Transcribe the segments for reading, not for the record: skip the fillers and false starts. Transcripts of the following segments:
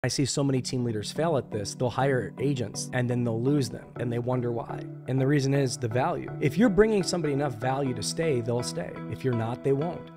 I see so many team leaders fail at this. They'll hire agents and then they'll lose them and they wonder why. And the reason is the value. If you're bringing somebody enough value to stay, they'll stay. If you're not, they won't.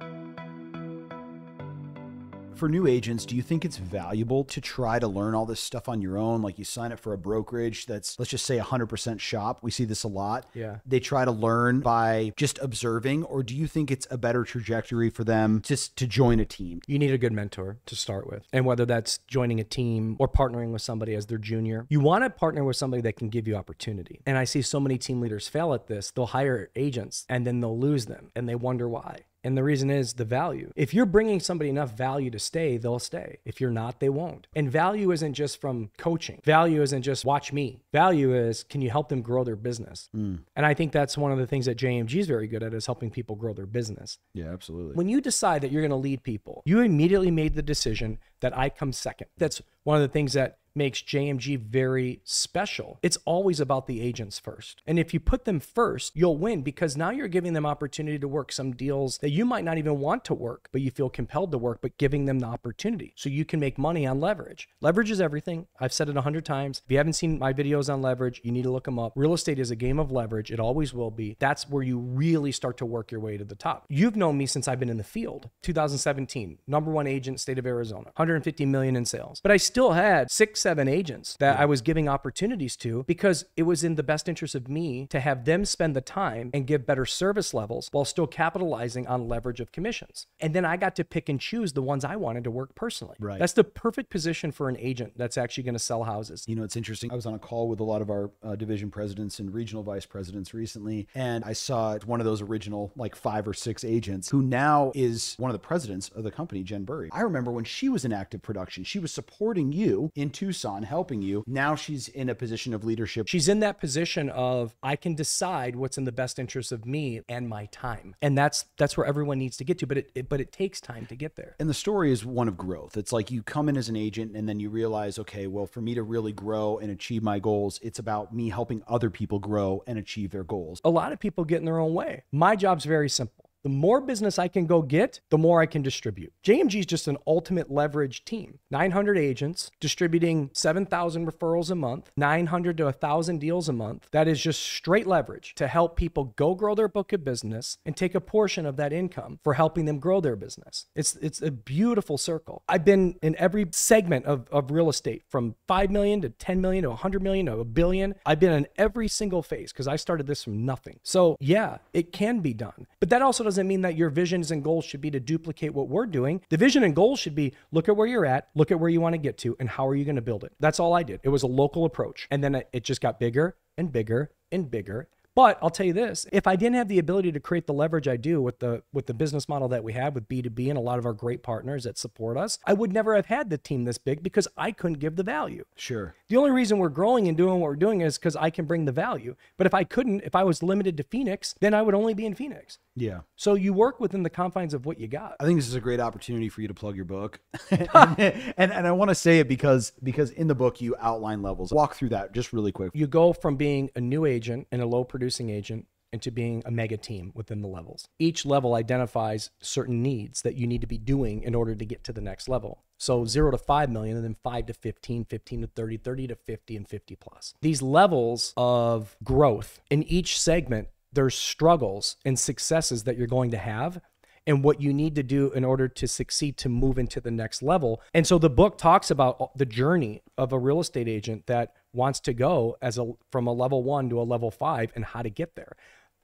For new agents, do you think it's valuable to try to learn all this stuff on your own? Like you sign up for a brokerage that's, let's just say 100% shop. We see this a lot. Yeah. They try to learn by just observing, or do you think it's a better trajectory for them just to join a team? You need a good mentor to start with. And whether that's joining a team or partnering with somebody as their junior, you want to partner with somebody that can give you opportunity. And I see so many team leaders fail at this. They'll hire agents and then they'll lose them and they wonder why. And the reason is the value. If you're bringing somebody enough value to stay, they'll stay. If you're not, they won't. And value isn't just from coaching. Value isn't just watch me. Value is, can you help them grow their business? And I think that's one of the things that JMG is very good at, is helping people grow their business. Yeah, absolutely. When you decide that you're going to lead people, you immediately made the decision that I come second. That's one of the things that makes JMG very special. It's always about the agents first. And if you put them first, you'll win, because now you're giving them opportunity to work some deals that you might not even want to work, but you feel compelled to work, but giving them the opportunity so you can make money on leverage. Leverage is everything. I've said it 100 times. If you haven't seen my videos on leverage, you need to look them up. Real estate is a game of leverage. It always will be. That's where you really start to work your way to the top. You've known me since I've been in the field. 2017, #1 agent, state of Arizona, 150 million in sales. But I still had 6-7 agents that I was giving opportunities to, because it was in the best interest of me to have them spend the time and give better service levels while still capitalizing on leverage of commissions. And then I got to pick and choose the ones I wanted to work personally. Right. That's the perfect position for an agent that's actually going to sell houses. You know, it's interesting. I was on a call with a lot of our division presidents and regional vice presidents recently, and I saw one of those original like 5 or 6 agents who now is one of the presidents of the company, Jen Burry. I remember when she was in active production, she was supporting you in Tucson, helping you. Now she's in a position of leadership. She's in that position of, I can decide what's in the best interest of me and my time. And that's where everyone needs to get to, but it takes time to get there. And the story is one of growth. It's like you come in as an agent and then you realize, okay, well, for me to really grow and achieve my goals, it's about me helping other people grow and achieve their goals. A lot of people get in their own way. My job's very simple. The more business I can go get, the more I can distribute. JMG is just an ultimate leverage team. 900 agents distributing 7,000 referrals a month, 900 to 1,000 deals a month. That is just straight leverage to help people go grow their book of business and take a portion of that income for helping them grow their business. It's a beautiful circle. I've been in every segment of real estate, from 5 million to 10 million to 100 million to $1 billion. I've been in every single phase because I started this from nothing. So yeah, it can be done. But that also doesn't mean that your visions and goals should be to duplicate what we're doing. The vision and goals should be, look at where you're at, look at where you want to get to, and how are you going to build it? That's all I did. It was a local approach. And then it just got bigger and bigger and bigger. But I'll tell you this, if I didn't have the ability to create the leverage I do with the business model that we have with B2B and a lot of our great partners that support us, I would never have had the team this big, because I couldn't give the value. Sure. The only reason we're growing and doing what we're doing is because I can bring the value. But if I couldn't, if I was limited to Phoenix, then I would only be in Phoenix. Yeah. So you work within the confines of what you got. I think this is a great opportunity for you to plug your book. and I want to say it because in the book you outline levels. Walk through that just really quick. You go from being a new agent and a low producing agent into being a mega team within the levels. Each level identifies certain needs that you need to be doing in order to get to the next level. So 0 to 5 million, and then 5 to 15, 15 to 30, 30 to 50, and 50 plus. These levels of growth in each segment, there's struggles and successes that you're going to have, and what you need to do in order to succeed to move into the next level. And so the book talks about the journey of a real estate agent that wants to go from a level 1 to a level 5 and how to get there.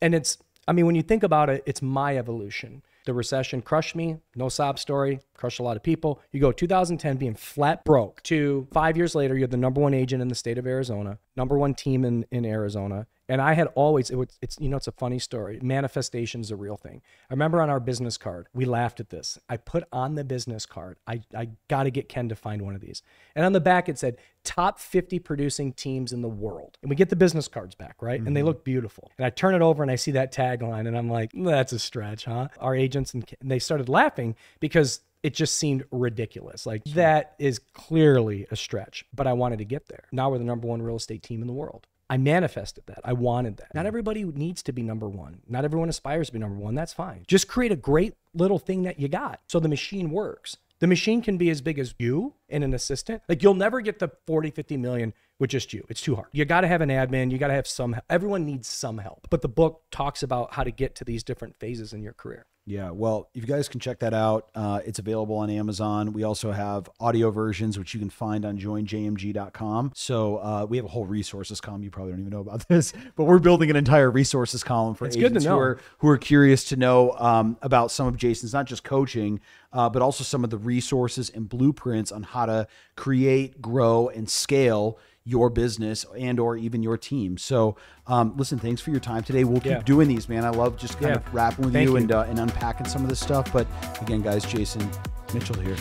And when you think about it, it's my evolution. The recession crushed me, no sob story, crushed a lot of people. You go 2010 being flat broke to 5 years later, you're the #1 agent in the state of Arizona, #1 team in Arizona. And I had always, it's a funny story. Manifestation is a real thing. I remember on our business card, we laughed at this. I put on the business card, I got to get Ken to find one of these. And on the back, it said, top 50 producing teams in the world. And we get the business cards back, right? Mm-hmm. And they look beautiful. And I turn it over and I see that tagline and I'm like, that's a stretch, huh? Our agents, and they started laughing because it just seemed ridiculous. Like, that is clearly a stretch, but I wanted to get there. Now we're the #1 real estate team in the world. I manifested that. I wanted that. Not everybody needs to be #1. Not everyone aspires to be #1. That's fine. Just create a great little thing that you got so the machine works. The machine can be as big as you and an assistant. Like you'll never get the 40, 50 million with just you. It's too hard. You got to have an admin. You got to have everyone needs some help. But the book talks about how to get to these different phases in your career. Yeah, well, you guys can check that out. It's available on Amazon. We also have audio versions, which you can find on joinjmg.com. So we have a whole resources column. You probably don't even know about this, but we're building an entire resources column for agents who are curious to know about some of Jason's, not just coaching, but also some of the resources and blueprints on how to create, grow, and scale your business and or even your team. So listen, thanks for your time today. We'll keep doing these, man. I love just kind of rapping with you and unpacking some of this stuff. But again, guys, Jason Mitchell here.